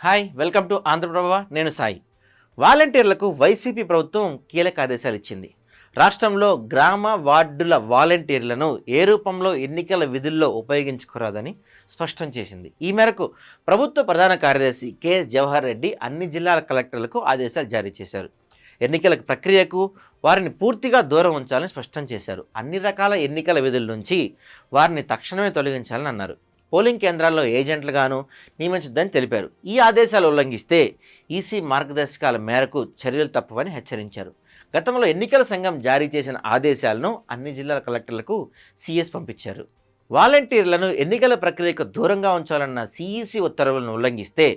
Hi welcome to Andhraprabha. నేను సాయి. వాలంటీర్లకు YCP ప్రభుత్వం కీలక ఆదేశాలు ఇచ్చింది. రాష్ట్రంలో గ్రామ వార్డుల వాలంటీర్లను ఏ రూపంలో ఎన్నికల విధుల్లో ఉపయోగించుకోరాదని స్పష్టం చేసింది. ఈ మేరకు ప్రభుత్వ ప్రధాన కార్యదర్శి కెఎస్ జవహర్ రెడ్డి అన్ని జిల్లాల కలెక్టర్లకు ఆదేశాలు జారీ చేశారు. ఎన్నికల ప్రక్రియకు వారిని పూర్తిగా దూరం ఉంచాలని స్పష్టం చేశారు. అన్ని రకాల ఎన్నికల విధుల నుంచి వారిని తక్షణమే తొలగించాలని అన్నారు. పోలింగ్ కేంద్రాల్లో ఏజెంట్లుగాను నియమించొద్దని తెలిపారు. ఈ ఆదేశాలు ఉల్లంఘిస్తే ఈసీ మార్గదర్శకాల మేరకు చర్యలు తప్పవని హెచ్చరించారు. గతంలో ఎన్నికల సంఘం జారీ చేసిన ఆదేశాలను అన్ని జిల్లాల కలెక్టర్లకు సీఎస్ పంపించారు. వాలంటీర్లను ఎన్నికల ప్రక్రియకు దూరంగా ఉంచాలన్న సిఈసి ఉత్తర్వులను ఉల్లంఘిస్తే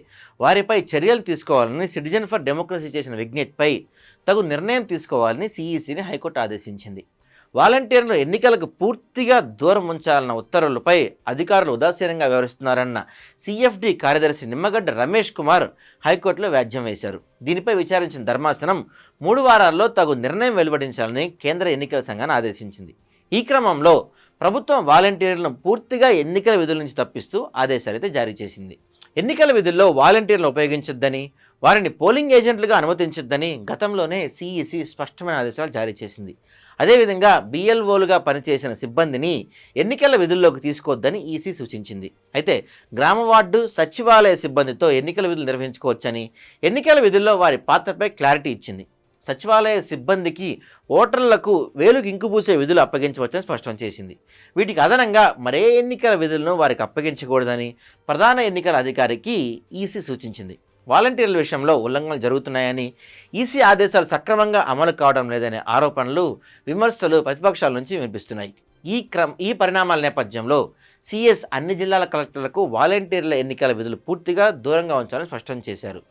వారిపై చర్యలు తీసుకోవాలని సిటిజన్ ఫర్ డెమోక్రసీ చేసిన విజ్ఞప్తిపై తగు నిర్ణయం తీసుకోవాలని సిఈసిని హైకోర్టు ఆదేశించింది. వాలంటీర్లు ఎన్నికలకు పూర్తిగా దూరం ఉంచాలన్న ఉత్తర్వులపై అధికారులు ఉదాసీనంగా వ్యవహరిస్తున్నారన్న సిఎఫ్డి కార్యదర్శి నిమ్మగడ్డ రమేష్ కుమార్ హైకోర్టులో వ్యాజ్యం వేశారు. దీనిపై విచారించిన ధర్మాసనం 3 వారాల్లో తగు నిర్ణయం వెలువడించాలని కేంద్ర ఎన్నికల సంఘాన్ని ఆదేశించింది. ఈ క్రమంలో ప్రభుత్వం వాలంటీర్లను పూర్తిగా ఎన్నికల విధుల నుంచి తప్పిస్తూ ఆదేశాలైతే జారీ చేసింది. ఎన్నికల విధుల్లో వాలంటీర్లను ఉపయోగించొద్దని, వారిని పోలింగ్ ఏజెంట్లుగా అనుమతించొద్దని గతంలోనే సిఈసి స్పష్టమైన ఆదేశాలు జారీ చేసింది. అదేవిధంగా బిఎల్ఓలుగా పనిచేసిన సిబ్బందిని ఎన్నికల విధుల్లోకి తీసుకోవద్దని ఈసీ సూచించింది. అయితే గ్రామ వార్డు సచివాలయ సిబ్బందితో ఎన్నికల విధులు నిర్వహించుకోవచ్చని, ఎన్నికల విధుల్లో వారి పాత్రపై క్లారిటీ ఇచ్చింది. సచివాలయ సిబ్బందికి ఓటర్లకు వేలుకి ఇంకుపూసే విధులు అప్పగించవచ్చని స్పష్టం చేసింది. వీటికి అదనంగా మరే ఎన్నికల విధులను వారికి అప్పగించకూడదని ప్రధాన ఎన్నికల అధికారికి ఈసీ సూచించింది. వాలంటీర్ల విషయంలో ఉల్లంఘనలు జరుగుతున్నాయని, ఈసీ ఆదేశాలు సక్రమంగా అమలు కావడం లేదనే ఆరోపణలు, విమర్శలు ప్రతిపక్షాల నుంచి వినిపిస్తున్నాయి. ఈ పరిణామాల నేపథ్యంలో సీఎస్ అన్ని జిల్లాల కలెక్టర్లకు వాలంటీర్ల ఎన్నికల విధులు పూర్తిగా దూరంగా ఉంచాలని స్పష్టం చేశారు.